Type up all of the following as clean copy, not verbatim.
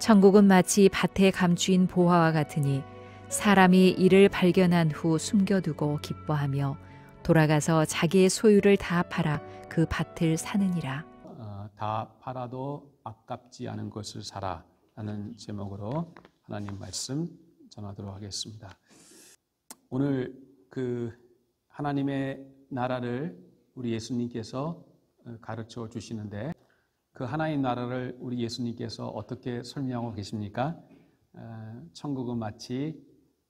천국은 마치 밭에 감추인 보화와 같으니 사람이 이를 발견한 후 숨겨두고 기뻐하며 돌아가서 자기의 소유를 다 팔아 그 밭을 사느니라. 다 팔아도 아깝지 않은 것을 사라 라는 제목으로 하나님 말씀 전하도록 하겠습니다. 오늘 그 하나님의 나라를 우리 예수님께서 가르쳐 주시는데, 그 하나님 나라를 우리 예수님께서 어떻게 설명하고 계십니까? 천국은 마치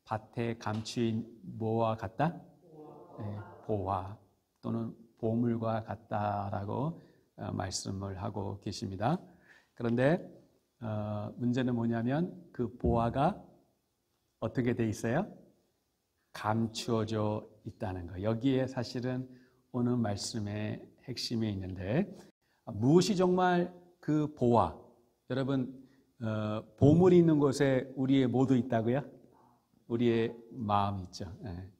밭에 감추인 뭐와 같다? 보화 또는 보물과 같다라고 말씀을 하고 계십니다. 그런데 문제는 뭐냐면 그 보화가 어떻게 돼 있어요? 감추어져 있다는 거. 여기에 사실은 오늘 말씀의 핵심이 있는데, 무엇이 정말 그 보화? 여러분, 보물이 있는 곳에 우리의 뭐도 있다고요? 우리의 마음이 있죠.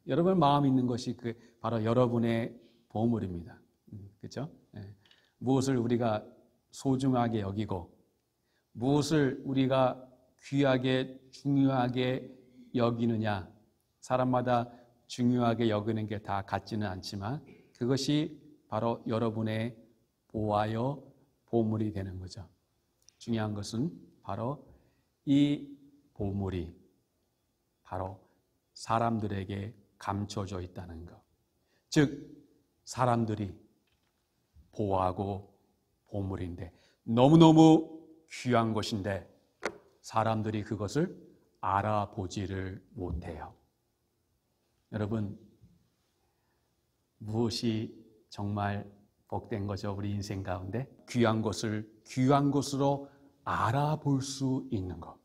여러분 마음이 있는 것이 바로 여러분의 보물입니다. 그렇죠? 무엇을 우리가 소중하게 여기고 무엇을 우리가 귀하게 중요하게 여기느냐, 사람마다 중요하게 여기는 게 다 같지는 않지만 그것이 바로 여러분의 보화요 보물이 되는 거죠. 중요한 것은 바로 이 보물이 바로 사람들에게 감춰져 있다는 것. 즉 사람들이 보화고 보물인데, 너무너무 귀한 것인데 사람들이 그것을 알아보지를 못해요. 여러분, 무엇이 정말 복된 거죠? 우리 인생 가운데 귀한 것을 귀한 것으로 알아볼 수 있는 것,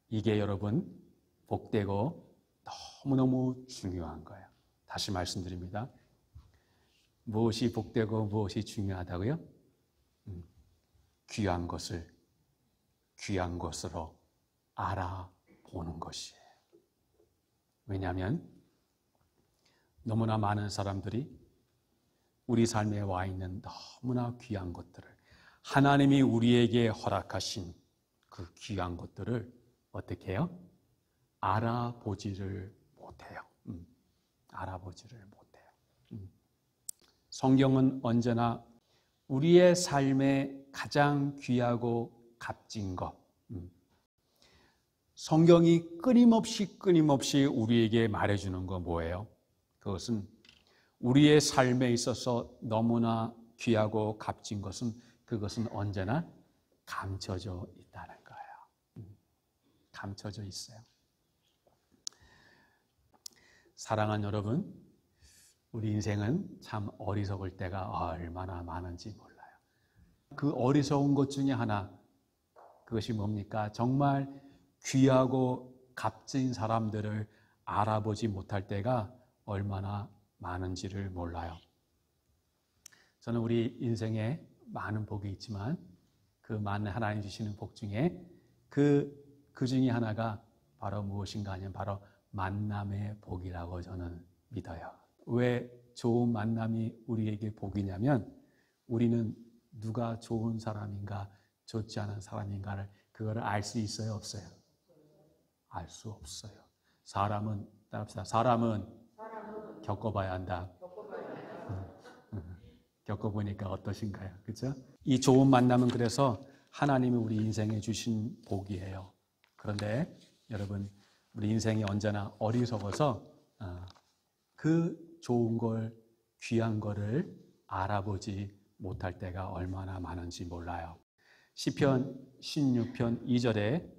이게 여러분 복되고 너무너무 중요한 거예요. 다시 말씀드립니다. 무엇이 복되고 무엇이 중요하다고요? 귀한 것을 귀한 것으로 알아보는 것이에요. 왜냐하면 너무나 많은 사람들이 우리 삶에 와 있는 너무나 귀한 것들을, 하나님이 우리에게 허락하신 그 귀한 것들을 어떻게 해요? 알아보지를 못해요. 알아보지를 못해요. 성경은 언제나 우리의 삶에 가장 귀하고 값진 것, 성경이 끊임없이 우리에게 말해주는 거 뭐예요? 그것은 우리의 삶에 있어서 너무나 귀하고 값진 것은, 그것은 언제나 감춰져 있다는 거예요. 감춰져 있어요. 사랑하는 여러분, 우리 인생은 참 어리석을 때가 얼마나 많은지 몰라요. 그 어리석은 것 중에 하나, 그것이 뭡니까? 정말 귀하고 값진 사람들을 알아보지 못할 때가 얼마나 많은지를 몰라요. 저는 우리 인생에 많은 복이 있지만 그 많은 하나님 주시는 복 중에 그 중에 하나가 바로 무엇인가 하면 바로 만남의 복이라고 저는 믿어요. 왜 좋은 만남이 우리에게 복이냐면, 우리는 누가 좋은 사람인가 좋지 않은 사람인가를 그거를 알 수 있어요, 없어요? 알 수 없어요. 사람은 따릅시다. 사람은 겪어봐야 한다. 겪어보니까 어떠신가요? 그렇죠? 이 좋은 만남은 그래서 하나님이 우리 인생에 주신 복이에요. 그런데 여러분, 우리 인생이 언제나 어리석어서 그 좋은 걸, 귀한 거를 알아보지 못할 때가 얼마나 많은지 몰라요. 시편 16편 2절에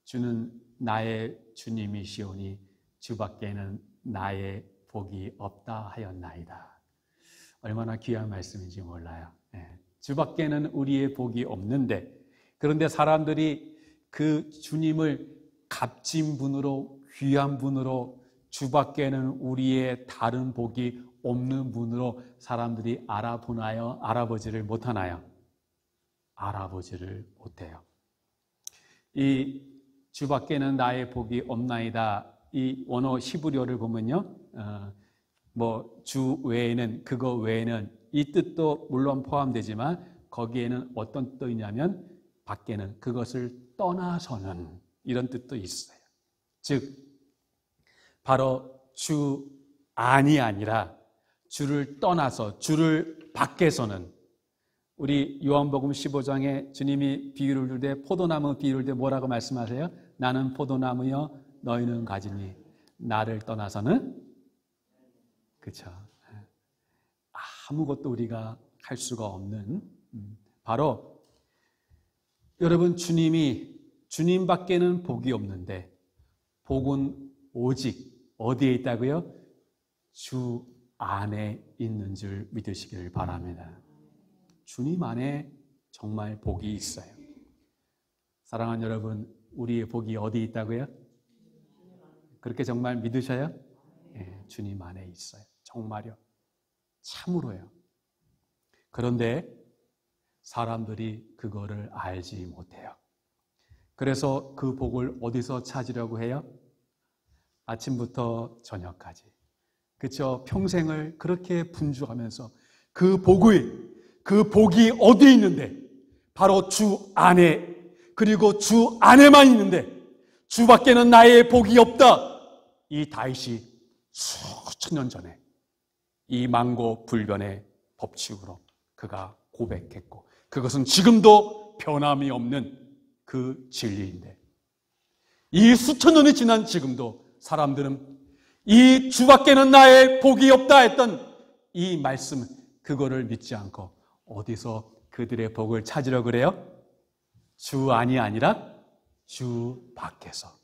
주는 나의 주님이시오니 주밖에는 나의 복이 없다 하였나이다. 얼마나 귀한 말씀인지 몰라요. 주밖에는 우리의 복이 없는데, 그런데 사람들이 그 주님을 값진 분으로, 귀한 분으로, 주밖에는 우리의 다른 복이 없는 분으로 사람들이 알아보나요? 알아보지를 못하나요? 알아보지를 못해요. 이 주밖에는 나의 복이 없나이다, 이 원어 히브리어를 보면요, 주 외에는, 그거 외에는, 이 뜻도 물론 포함되지만 거기에는 어떤 뜻이냐면 밖에는 그것을 떠나서는 이런 뜻도 있어요. 즉 바로 주 안이 아니라 주를 떠나서 주를 밖에서는 우리 요한복음 15장에 주님이 비유를 줄 때 포도나무 비유를 때 뭐라고 말씀하세요? 나는 포도나무여 너희는 가지니 나를 떠나서는 그렇죠. 아무것도 우리가 할 수가 없는 바로 여러분 주님밖에는 복이 없는데 복은 오직 어디에 있다고요? 주 안에 있는 줄 믿으시기를 바랍니다. 주님 안에 정말 복이 있어요. 사랑하는 여러분, 우리의 복이 어디 있다고요? 그렇게 정말 믿으셔요? 네, 주님 안에 있어요. 정말요. 참으로요. 그런데 사람들이 그거를 알지 못해요. 그래서 그 복을 어디서 찾으려고 해요? 아침부터 저녁까지. 그렇죠? 평생을 그렇게 분주하면서 그 복이 어디에 있는데? 바로 주 안에, 그리고 주 안에만 있는데 주밖에는 나의 복이 없다. 이 다윗이 수천 년 전에 이 만고불변의 법칙으로 그가 고백했고 그것은 지금도 변함이 없는 그 진리인데 이 수천 년이 지난 지금도 사람들은 이 주밖에는 나의 복이 없다 했던 이 말씀 그거를 믿지 않고 어디서 그들의 복을 찾으려고 그래요? 주 안이 아니라 주 밖에서.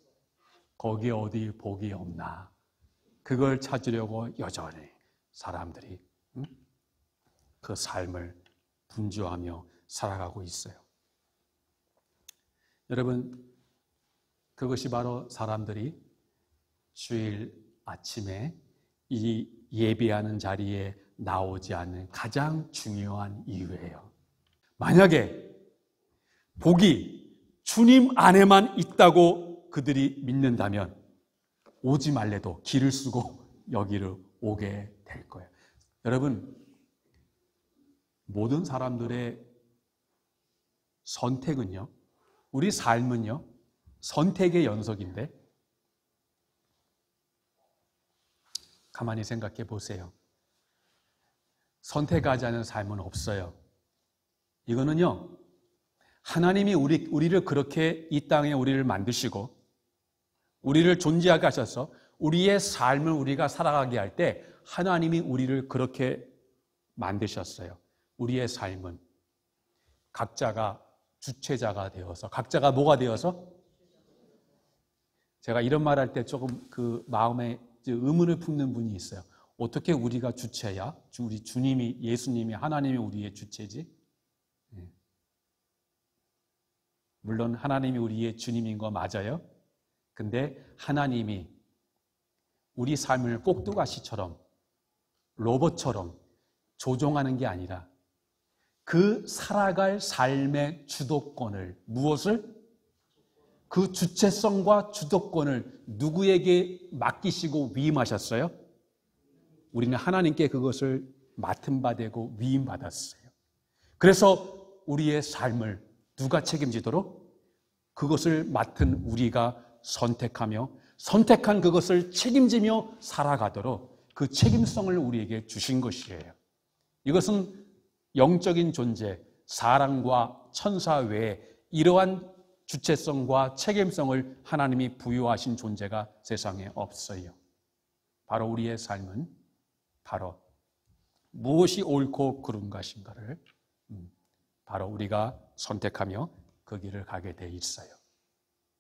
거기에 어디 복이 없나? 그걸 찾으려고 여전히 사람들이 그 삶을 분주하며 살아가고 있어요. 여러분, 그것이 바로 사람들이 주일 아침에 이 예배하는 자리에 나오지 않는 가장 중요한 이유예요. 만약에 복이 주님 안에만 있다고 그들이 믿는다면 오지 말래도 길을 쓰고 여기를 오게 될 거예요. 여러분, 모든 사람들의 선택은요, 우리 삶은요, 선택의 연속인데 가만히 생각해 보세요. 선택하지 않은 삶은 없어요. 이거는요, 하나님이 우리를 그렇게 이 땅에 우리를 만드시고 우리를 존재하게 하셔서 우리의 삶을 우리가 살아가게 할 때 하나님이 우리를 그렇게 만드셨어요. 우리의 삶은 각자가 주체자가 되어서, 각자가 뭐가 되어서? 제가 이런 말 할 때 조금 그 마음에 의문을 품는 분이 있어요. 어떻게 우리가 주체야? 우리 주님이, 예수님이, 하나님이 우리의 주체지? 물론 하나님이 우리의 주님인 거 맞아요. 근데 하나님이 우리 삶을 꼭두가시처럼 로봇처럼 조종하는 게 아니라 그 살아갈 삶의 주도권을, 무엇을? 그 주체성과 주도권을 누구에게 맡기시고 위임하셨어요? 우리는 하나님께 그것을 맡은 바 되고 위임받았어요. 그래서 우리의 삶을 누가 책임지도록? 그것을 맡은 우리가 선택하며 선택한 그것을 책임지며 살아가도록 그 책임성을 우리에게 주신 것이에요. 이것은 영적인 존재, 사랑과 천사 외에 이러한 주체성과 책임성을 하나님이 부여하신 존재가 세상에 없어요. 바로 우리의 삶은 바로 무엇이 옳고 그른 것인가를 바로 우리가 선택하며 그 길을 가게 돼 있어요.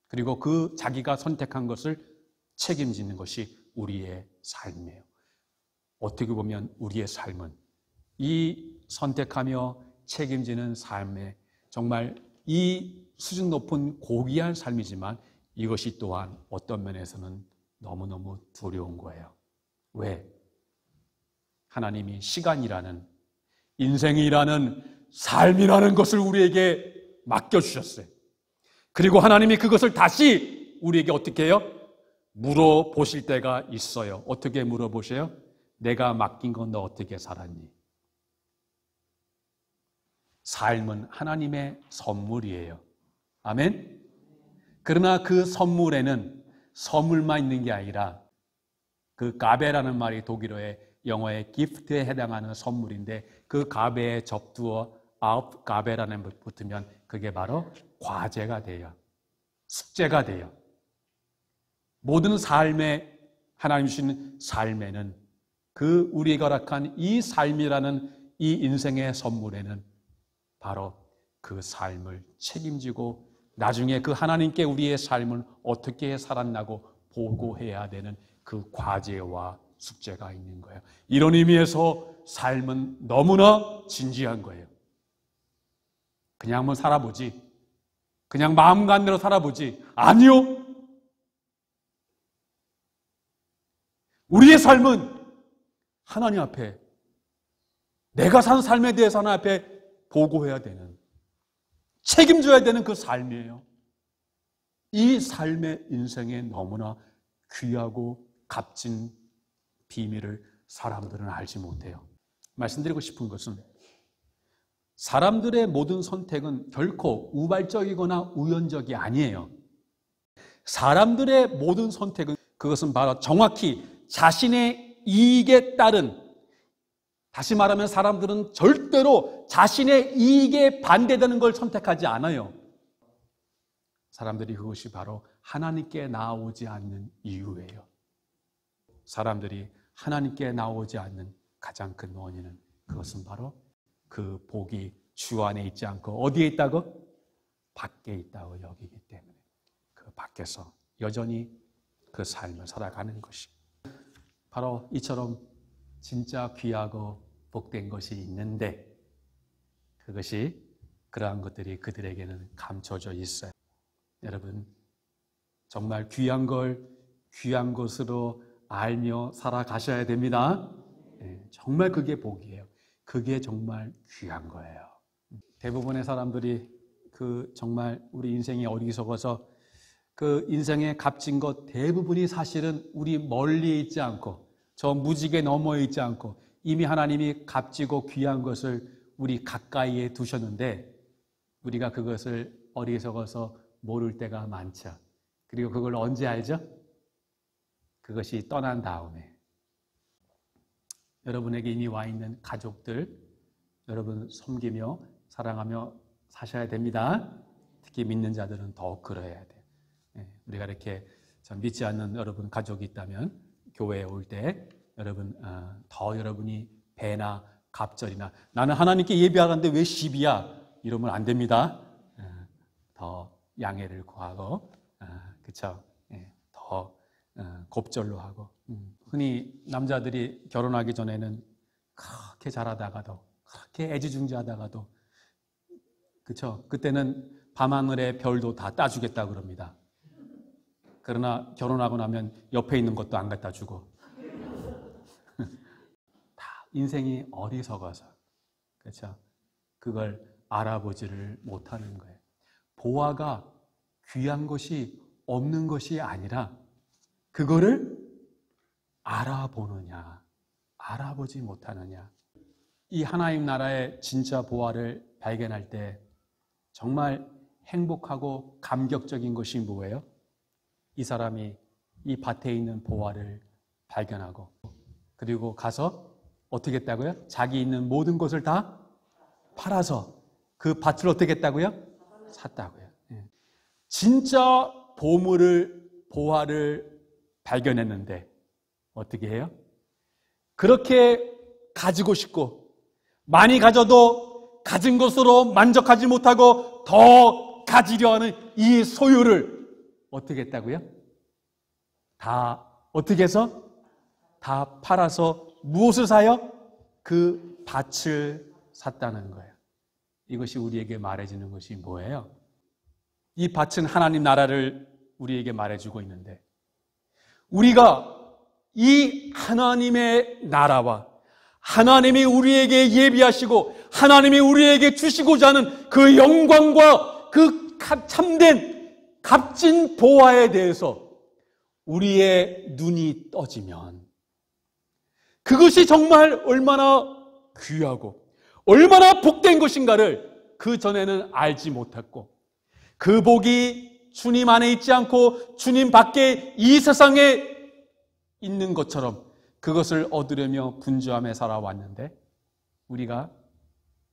그리고 그 자기가 선택한 것을 책임지는 것이 우리의 삶이에요. 어떻게 보면 우리의 삶은 이 선택하며 책임지는 삶에 정말 이 수준 높은 고귀한 삶이지만 이것이 또한 어떤 면에서는 너무너무 두려운 거예요. 왜? 하나님이 시간이라는, 인생이라는, 삶이라는 것을 우리에게 맡겨주셨어요. 그리고 하나님이 그것을 다시 우리에게 어떻게 해요? 물어보실 때가 있어요. 어떻게 물어보세요? 내가 맡긴 건 너 어떻게 살았니? 삶은 하나님의 선물이에요. 아멘? 그러나 그 선물에는 선물만 있는 게 아니라 그 가베라는 말이 독일어의 영어의 기프트에 해당하는 선물인데 그 가베에 접두어 아홉 가베라는 것 붙으면 그게 바로 과제가 돼요. 숙제가 돼요. 모든 삶에 하나님 주신 삶에는 그 우리가 허락한 이 삶이라는 이 인생의 선물에는 바로 그 삶을 책임지고 나중에 그 하나님께 우리의 삶을 어떻게 살았나고 보고해야 되는 그 과제와 숙제가 있는 거예요. 이런 의미에서 삶은 너무나 진지한 거예요. 그냥 한번 살아보지. 그냥 마음 가는 대로 살아보지. 아니요. 우리의 삶은 하나님 앞에 내가 산 삶에 대해서 하나님 앞에 보고해야 되는, 책임져야 되는 그 삶이에요. 이 삶의 인생에 너무나 귀하고 값진 비밀을 사람들은 알지 못해요. 말씀드리고 싶은 것은 사람들의 모든 선택은 결코 우발적이거나 우연적이 아니에요. 사람들의 모든 선택은 그것은 바로 정확히 자신의 이익에 따른, 다시 말하면 사람들은 절대로 자신의 이익에 반대되는 걸 선택하지 않아요. 사람들이 그것이 바로 하나님께 나오지 않는 이유예요. 사람들이 하나님께 나오지 않는 가장 큰 원인은 그것은 바로 그 복이 주 안에 있지 않고 어디에 있다고? 밖에 있다고 여기기 때문에 그 밖에서 여전히 그 삶을 살아가는 것이 바로 이처럼 진짜 귀하고 복된 것이 있는데 그것이 그러한 것들이 그들에게는 감춰져 있어요. 여러분 정말 귀한 걸 귀한 것으로 알며 살아가셔야 됩니다. 정말 그게 복이에요. 그게 정말 귀한 거예요. 대부분의 사람들이 정말 우리 인생이 어리석어서 그 인생의 값진 것 대부분이 사실은 우리 멀리 있지 않고 저 무지개 너머에 있지 않고 이미 하나님이 값지고 귀한 것을 우리 가까이에 두셨는데 우리가 그것을 어리석어서 모를 때가 많죠. 그리고 그걸 언제 알죠? 그것이 떠난 다음에. 여러분에게 이미 와 있는 가족들, 여러분 섬기며 사랑하며 사셔야 됩니다. 특히 믿는 자들은 더욱 그러해야 돼요. 우리가 이렇게 믿지 않는 여러분 가족이 있다면 교회에 올 때 여러분 더 여러분이 배나 갑절이나 나는 하나님께 예배하는데 왜 시비야? 이러면 안 됩니다. 더 양해를 구하고 그렇죠? 더 곱절로 하고 흔히 남자들이 결혼하기 전에는 그렇게 잘하다가도 그렇게 애지중지하다가도 그렇죠? 그때는 밤하늘의 별도 다 따주겠다 그럽니다. 그러나 결혼하고 나면 옆에 있는 것도 안 갖다 주고 다 인생이 어리석어서 그렇죠? 그걸 알아보지를 못하는 거예요. 보화가 귀한 것이 없는 것이 아니라 그거를 알아보느냐, 알아보지 못하느냐. 이 하나님 나라의 진짜 보화를 발견할 때 정말 행복하고 감격적인 것이 뭐예요? 이 사람이 이 밭에 있는 보화를 발견하고 그리고 가서 어떻게 했다고요? 자기 있는 모든 것을 다 팔아서 그 밭을 어떻게 했다고요? 샀다고요. 진짜 보화를 발견했는데 어떻게 해요? 그렇게 가지고 싶고 많이 가져도 가진 것으로 만족하지 못하고 더 가지려 하는 이 소유를 어떻게 했다고요? 다 어떻게 해서? 다 팔아서 무엇을 사요? 그 밭을 샀다는 거예요. 이것이 우리에게 말해주는 것이 뭐예요? 이 밭은 하나님 나라를 우리에게 말해주고 있는데 우리가 이 하나님의 나라와 하나님이 우리에게 예비하시고 하나님이 우리에게 주시고자 하는 그 영광과 그 참된 값진 보화에 대해서 우리의 눈이 떠지면 그것이 정말 얼마나 귀하고 얼마나 복된 것인가를 그 전에는 알지 못했고 그 복이 주님 안에 있지 않고 주님 밖에 이 세상에 있는 것처럼 그것을 얻으려며 분주함에 살아왔는데, 우리가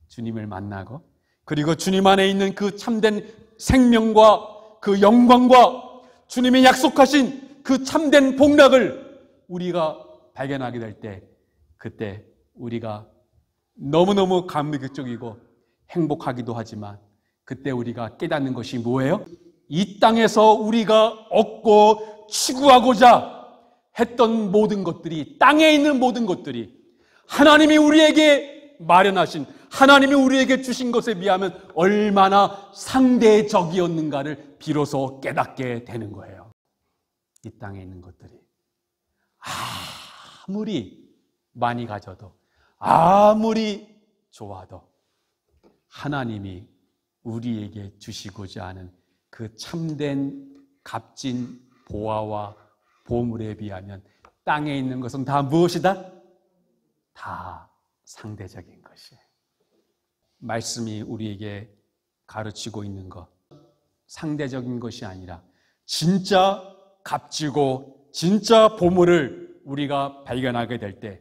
주님을 만나고 그리고 주님 안에 있는 그 참된 생명과 그 영광과 주님이 약속하신 그 참된 복락을 우리가 발견하게 될 때, 그때 우리가 너무너무 감격적이고 행복하기도 하지만, 그때 우리가 깨닫는 것이 뭐예요? 이 땅에서 우리가 얻고 추구하고자 했던 모든 것들이, 땅에 있는 모든 것들이 하나님이 우리에게 마련하신, 하나님이 우리에게 주신 것에 비하면 얼마나 상대적이었는가를 비로소 깨닫게 되는 거예요. 이 땅에 있는 것들이 아무리 많이 가져도, 아무리 좋아도 하나님이 우리에게 주시고자 하는 그 참된 값진 보화와 보물에 비하면 땅에 있는 것은 다 무엇이다? 다 상대적인 것이에요. 말씀이 우리에게 가르치고 있는 것, 상대적인 것이 아니라 진짜 값지고 진짜 보물을 우리가 발견하게 될 때,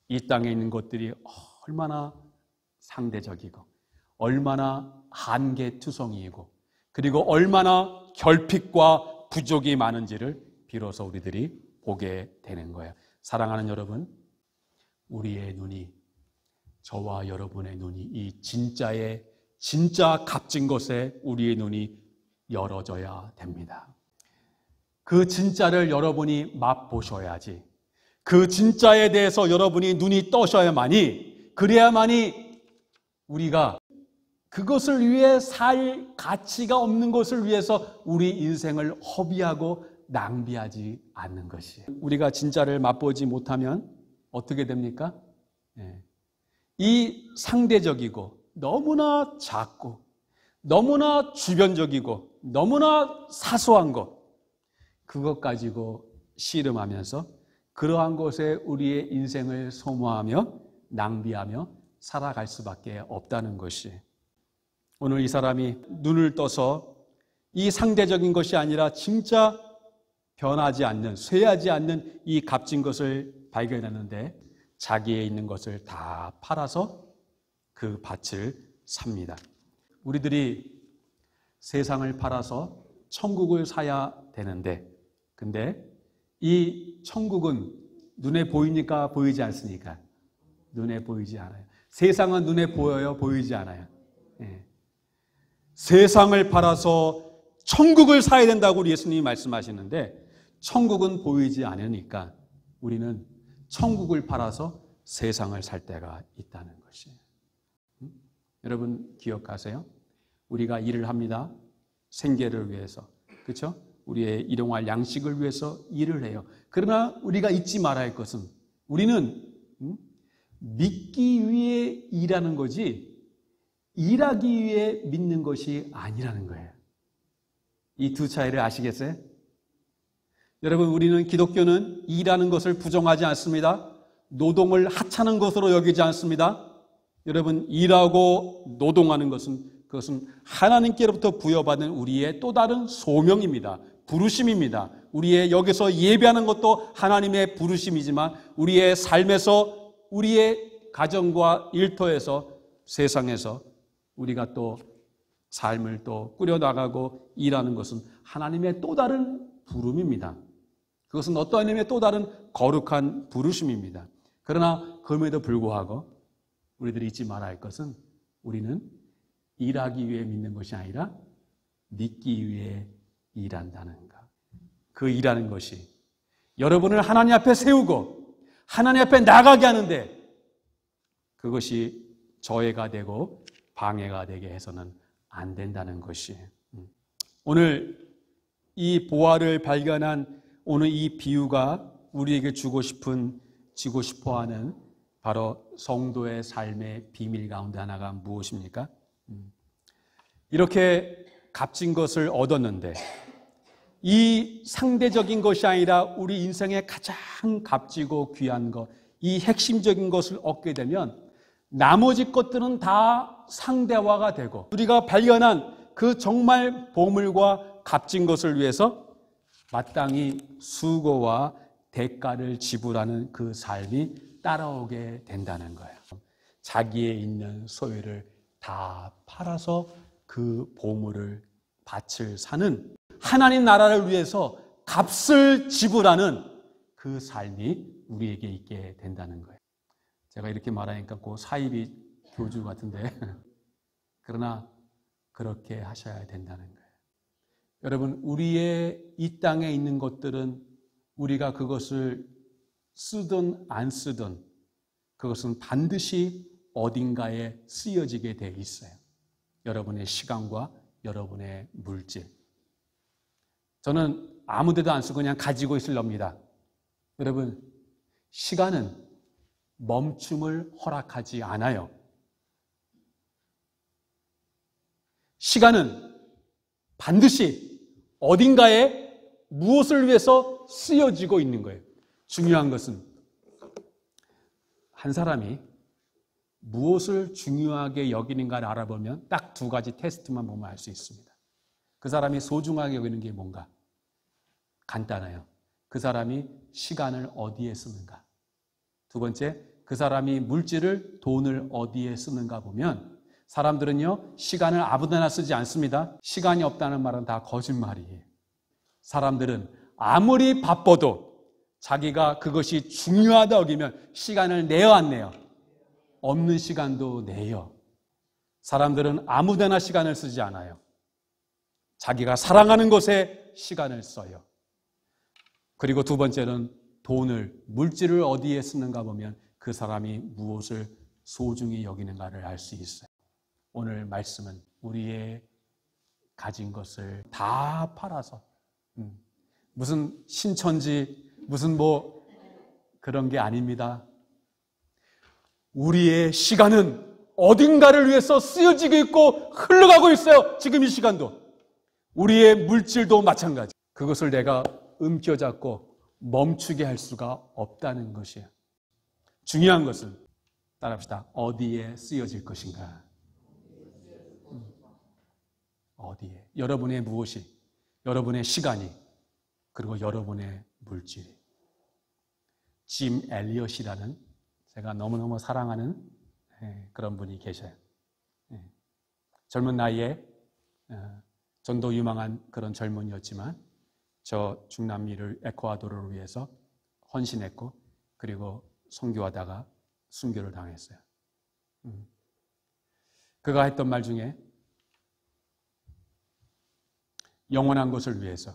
이 땅에 있는 것들이 얼마나 상대적이고 얼마나 한계투성이이고 그리고 얼마나 결핍과 부족이 많은지를 비로소 우리들이 보게 되는 거예요. 사랑하는 여러분, 우리의 눈이, 저와 여러분의 눈이 이 진짜 값진 것에 우리의 눈이 열어져야 됩니다. 그 진짜를 여러분이 맛보셔야지, 그 진짜에 대해서 여러분이 눈이 떠셔야만이, 그래야만이 우리가 그것을 위해 살 가치가 없는 것을 위해서 우리 인생을 허비하고 낭비하지 않는 것이에요. 우리가 진짜를 맛보지 못하면 어떻게 됩니까? 이 상대적이고 너무나 작고 너무나 주변적이고 너무나 사소한 것, 그것 가지고 씨름하면서 그러한 것에 우리의 인생을 소모하며 낭비하며 살아갈 수밖에 없다는 것이, 오늘 이 사람이 눈을 떠서 이 상대적인 것이 아니라 진짜 변하지 않는, 쇠하지 않는 이 값진 것을 발견하는데, 자기에 있는 것을 다 팔아서 그 밭을 삽니다. 우리들이 세상을 팔아서 천국을 사야 되는데, 근데 이 천국은 눈에 보이니까 보이지 않습니까? 눈에 보이지 않아요. 세상은 눈에 보여요? 보이지 않아요? 세상을 팔아서 천국을 사야 된다고 우리 예수님이 말씀하시는데, 천국은 보이지 않으니까 우리는 천국을 팔아서 세상을 살 때가 있다는 것이에요. 여러분 기억하세요? 우리가 일을 합니다. 생계를 위해서. 그렇죠? 우리의 일용할 양식을 위해서 일을 해요. 그러나 우리가 잊지 말아야 할 것은, 우리는 믿기 위해 일하는 거지 일하기 위해 믿는 것이 아니라는 거예요. 이 두 차이를 아시겠어요? 여러분, 우리는 기독교는 일하는 것을 부정하지 않습니다. 노동을 하찮은 것으로 여기지 않습니다. 여러분, 일하고 노동하는 그것은 하나님께로부터 부여받은 우리의 또 다른 소명입니다. 부르심입니다. 우리의 여기서 예배하는 것도 하나님의 부르심이지만, 우리의 삶에서, 우리의 가정과 일터에서, 세상에서 우리가 또 삶을 또 꾸려나가고 일하는 것은 하나님의 또 다른 부름입니다. 그것은 어떠한 의미의 또 다른 거룩한 부르심입니다. 그러나 그럼에도 불구하고 우리들이 잊지 말아야 할 것은, 우리는 일하기 위해 믿는 것이 아니라 믿기 위해 일한다는 것. 그 일하는 것이 여러분을 하나님 앞에 세우고 하나님 앞에 나가게 하는데, 그것이 저해가 되고 방해가 되게 해서는 안 된다는 것이, 오늘 이 보화를 발견한 오늘 이 비유가 우리에게 주고 싶어하는 바로 성도의 삶의 비밀 가운데 하나가 무엇입니까? 이렇게 값진 것을 얻었는데, 이 상대적인 것이 아니라 우리 인생의 가장 값지고 귀한 것, 이 핵심적인 것을 얻게 되면 나머지 것들은 다 상대화가 되고, 우리가 발견한 그 정말 보물과 값진 것을 위해서 마땅히 수고와 대가를 지불하는 그 삶이 따라오게 된다는 거예요. 자기의 있는 소유를 다 팔아서 그 보물을 밭을 사는, 하나님 나라를 위해서 값을 지불하는 그 삶이 우리에게 있게 된다는 거예요. 제가 이렇게 말하니까 그 사이비 교주 같은데 그러나 그렇게 하셔야 된다는 거예요. 여러분, 우리의 이 땅에 있는 것들은 우리가 그것을 쓰든 안 쓰든 그것은 반드시 어딘가에 쓰여지게 돼 있어요. 여러분의 시간과 여러분의 물질. 저는 아무 데도 안 쓰고 그냥 가지고 있으렵니다. 여러분, 시간은 멈춤을 허락하지 않아요. 시간은 반드시 어딘가에 무엇을 위해서 쓰여지고 있는 거예요. 중요한 것은 한 사람이 무엇을 중요하게 여기는가를 알아보면 딱 두 가지 테스트만 보면 알 수 있습니다. 그 사람이 소중하게 여기는 게 뭔가? 간단해요. 그 사람이 시간을 어디에 쓰는가? 두 번째, 그 사람이 물질을, 돈을 어디에 쓰는가 보면 사람들은요, 시간을 아무데나 쓰지 않습니다. 시간이 없다는 말은 다 거짓말이에요. 사람들은 아무리 바빠도 자기가 그것이 중요하다 여기면 시간을 내요, 안 내요? 없는 시간도 내요. 사람들은 아무데나 시간을 쓰지 않아요. 자기가 사랑하는 것에 시간을 써요. 그리고 두 번째는 돈을, 물질을 어디에 쓰는가 보면 그 사람이 무엇을 소중히 여기는가를 알 수 있어요. 오늘 말씀은 우리의 가진 것을 다 팔아서 무슨 신천지 무슨 뭐 그런 게 아닙니다. 우리의 시간은 어딘가를 위해서 쓰여지고 있고 흘러가고 있어요. 지금 이 시간도. 우리의 물질도 마찬가지. 그것을 내가 움켜잡고 멈추게 할 수가 없다는 것이에요. 중요한 것은 따라합시다. 어디에 쓰여질 것인가? 어디에? 여러분의 무엇이? 여러분의 시간이, 그리고 여러분의 물질이. 짐 엘리엇이라는 제가 너무너무 사랑하는 그런 분이 계셔요. 젊은 나이에 전도 유망한 그런 젊은이였지만 저 중남미를 에콰도르를 위해서 헌신했고 그리고 선교하다가 순교를 당했어요. 그가 했던 말 중에 영원한 것을 위해서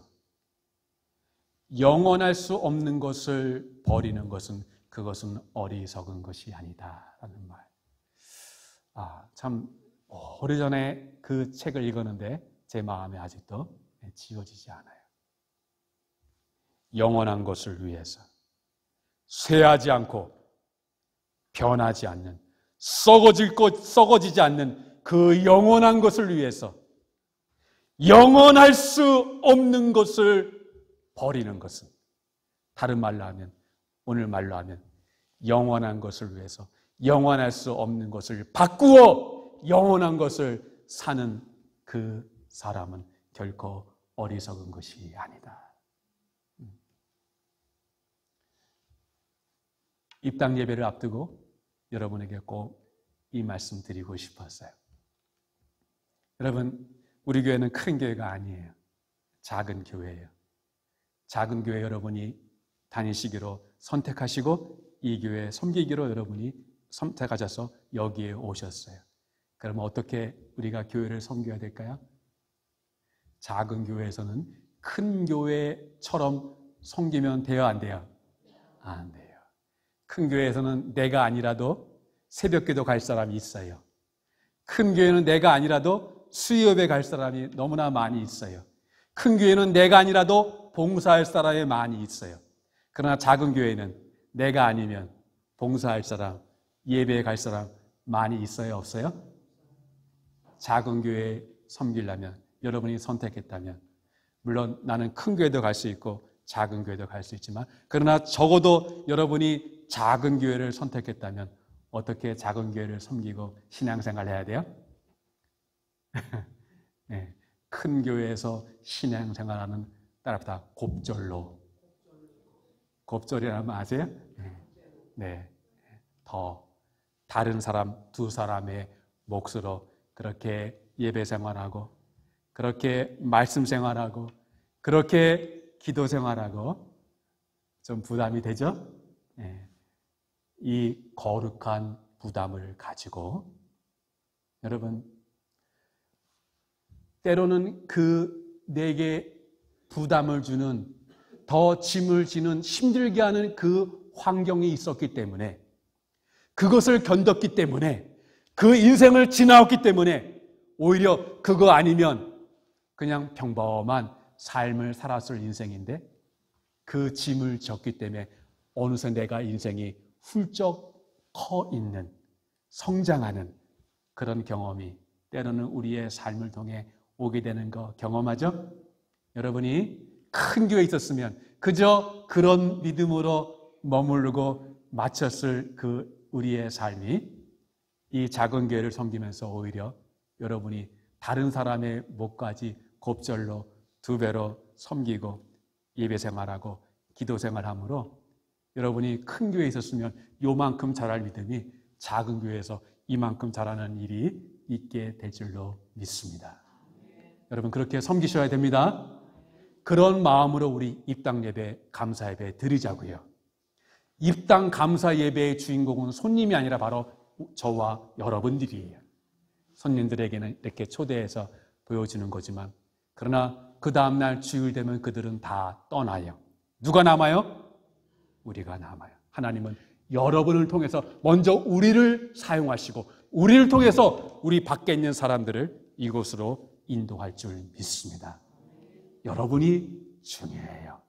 영원할 수 없는 것을 버리는 것은 그것은 어리석은 것이 아니다라는 말. 참 오래전에 그 책을 읽었는데 제 마음에 아직도 지워지지 않아요. 영원한 것을 위해서 쇠하지 않고 변하지 않는, 썩어지지 않는 그 영원한 것을 위해서 영원할 수 없는 것을 버리는 것은, 다른 말로 하면, 오늘 말로 하면 영원한 것을 위해서 영원할 수 없는 것을 바꾸어 영원한 것을 사는 그 사람은 결코 어리석은 것이 아니다. 입당 예배를 앞두고 여러분에게 꼭 이 말씀 드리고 싶었어요. 여러분, 우리 교회는 큰 교회가 아니에요. 작은 교회예요. 작은 교회 여러분이 다니시기로 선택하시고 이 교회에 섬기기로 여러분이 선택하셔서 여기에 오셨어요. 그러면 어떻게 우리가 교회를 섬겨야 될까요? 작은 교회에서는 큰 교회처럼 섬기면 돼요, 안 돼요? 안 돼요. 큰 교회에서는 내가 아니라도 새벽기도 갈 사람이 있어요. 큰 교회는 내가 아니라도 수요예배 갈 사람이 너무나 많이 있어요. 큰 교회는 내가 아니라도 봉사할 사람이 많이 있어요. 그러나 작은 교회는 내가 아니면 봉사할 사람, 예배에 갈 사람 많이 있어요, 없어요? 작은 교회에 섬기려면, 여러분이 선택했다면, 물론 나는 큰 교회도 갈 수 있고 작은 교회도 갈 수 있지만, 그러나 적어도 여러분이 작은 교회를 선택했다면 어떻게 작은 교회를 섬기고 신앙생활을 해야 돼요? 큰 교회에서 신앙생활하는 따라다 곱절로. 곱절이라는 거 아세요? 네. 더 다른 사람, 두 사람의 몫으로 그렇게 예배 생활하고, 그렇게 말씀 생활하고, 그렇게 기도 생활하고, 좀 부담이 되죠? 이 거룩한 부담을 가지고, 여러분, 때로는 내게 부담을 주는, 더 짐을 지는, 힘들게 하는 그 환경이 있었기 때문에, 그것을 견뎠기 때문에, 그 인생을 지나왔기 때문에, 오히려 그거 아니면 그냥 평범한 삶을 살았을 인생인데, 그 짐을 졌기 때문에 어느새 내가 인생이 훌쩍 커 있는, 성장하는 그런 경험이 때로는 우리의 삶을 통해 오게 되는 거 경험하죠? 여러분이 큰 교회에 있었으면 그저 그런 믿음으로 머무르고 마쳤을 그 우리의 삶이 이 작은 교회를 섬기면서 오히려 여러분이 다른 사람의 몫까지 곱절로 2배로 섬기고 예배 생활하고 기도 생활함으로 여러분이 큰 교회에 있었으면 요만큼 자랄 믿음이 작은 교회에서 이만큼 자라는 일이 있게 될 줄로 믿습니다. 여러분 그렇게 섬기셔야 됩니다. 그런 마음으로 우리 입당 예배, 감사 예배 드리자고요. 입당 감사 예배의 주인공은 손님이 아니라 바로 저와 여러분들이에요. 손님들에게는 이렇게 초대해서 보여주는 거지만, 그러나 그 다음날 주일 되면 그들은 다 떠나요. 누가 남아요? 우리가 남아요. 하나님은 여러분을 통해서 먼저 우리를 사용하시고 우리를 통해서 우리 밖에 있는 사람들을 이곳으로 인도할 줄 믿습니다. 여러분이 중요해요.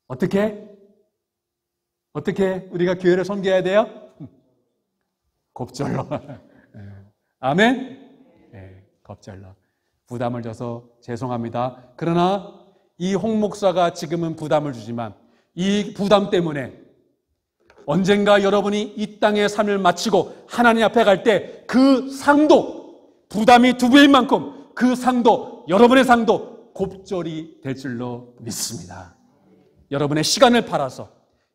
어떻게 우리가 교회를 섬겨야 돼요? 곱절로. 아멘? 네, 곱절로. 부담을 줘서 죄송합니다. 그러나 이 홍 목사가 지금은 부담을 주지만 이 부담 때문에 언젠가 여러분이 이 땅의 삶을 마치고 하나님 앞에 갈 때 그 상도, 부담이 2배인 만큼 그 상도, 여러분의 상도 곱절이 될 줄로 믿습니다. 여러분의 시간을 팔아서,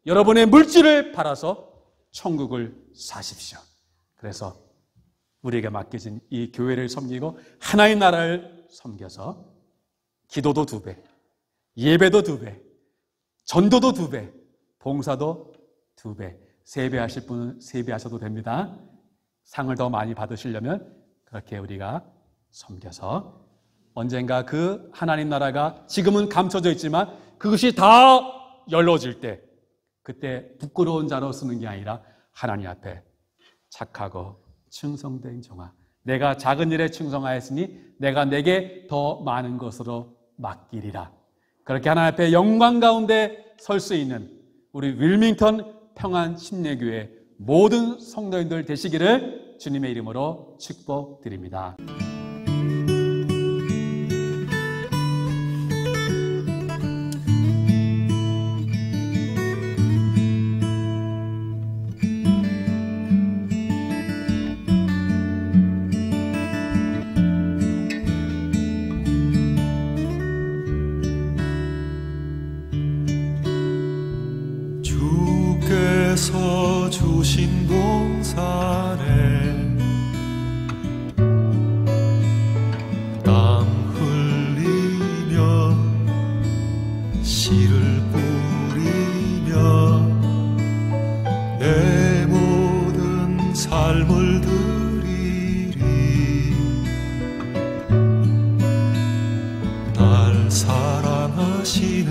여러분의 물질을 팔아서 천국을 사십시오. 그래서 우리에게 맡겨진 이 교회를 섬기고 하나의 나라를 섬겨서 기도도 2배, 예배도 2배, 전도도 2배, 봉사도 2배, 3배 하실 분은 3배 하셔도 됩니다. 상을 더 많이 받으시려면 그렇게 우리가 섬겨서 언젠가 그 하나님 나라가 지금은 감춰져 있지만 그것이 다 열려질 때, 그때 부끄러운 자로 쓰는 게 아니라 하나님 앞에 착하고 충성된 종아, 내가 작은 일에 충성하였으니 내가 내게 더 많은 것으로 맡기리라. 그렇게 하나님 앞에 영광 가운데 설 수 있는 우리 윌밍턴 평안 침례교회 모든 성도님들 되시기를 주님의 이름으로 축복드립니다. 주께서 주신 동산에 땀 흘리며 씨를 뿌리며 내 모든 삶을 드리리. 날 사랑하시는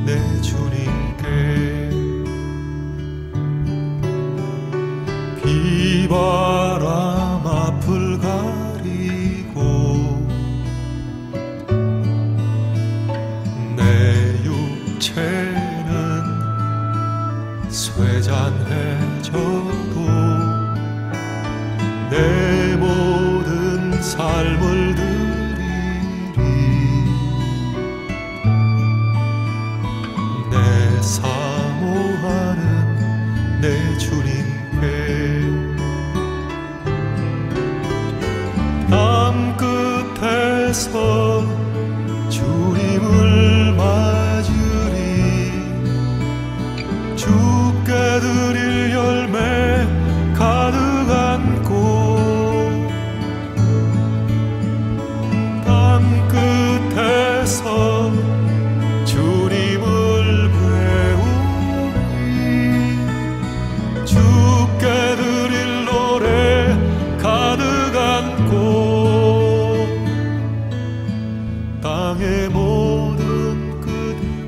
내 주님께 비바람 앞을 가리고 내 육체는 쇠잔해져도 내 모든 삶을 드리리. 내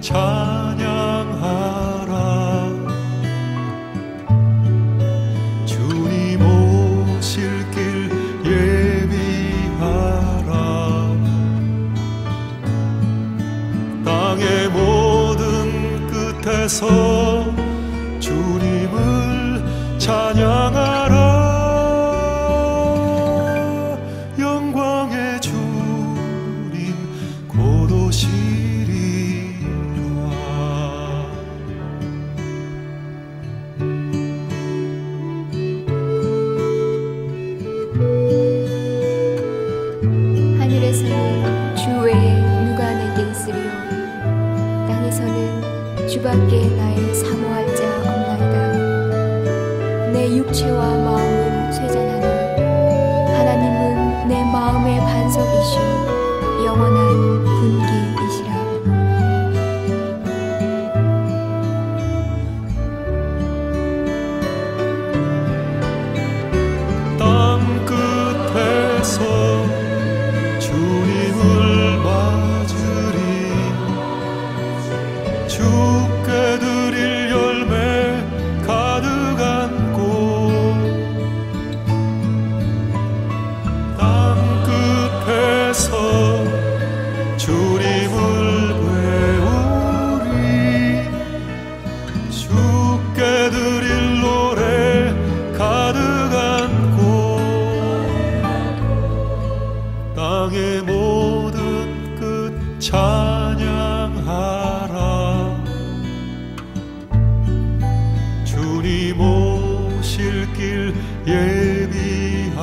찬양하라. 주님 오실 길 예비하라. 땅의 모든 끝에서 주님을 찬양하라. 영광의 주님 곧 오시리라. 하늘에서는 주 외에 누가 내게 있으리요. 땅에서는 주밖에 나의 사모할 자 없나이다. 내 육체와 마음은 쇠잔하나 하나님은 내 마음의 반석이시오 영원한 분기이시라. 땅 끝에서 주님을 맞으리. 주께 드릴 열매 가득한 곳. 땅 끝에서 주님을 배우리. 주께 드릴 노래 가득한 곳. 땅의 모든 끝 찬양하라. 주님 오실 길 예비하라.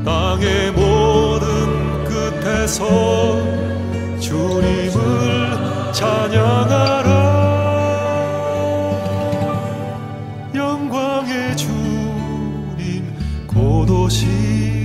땅의 모든 끝에서 주님을 찬양하라. 영광의 주님 곧 오시리라.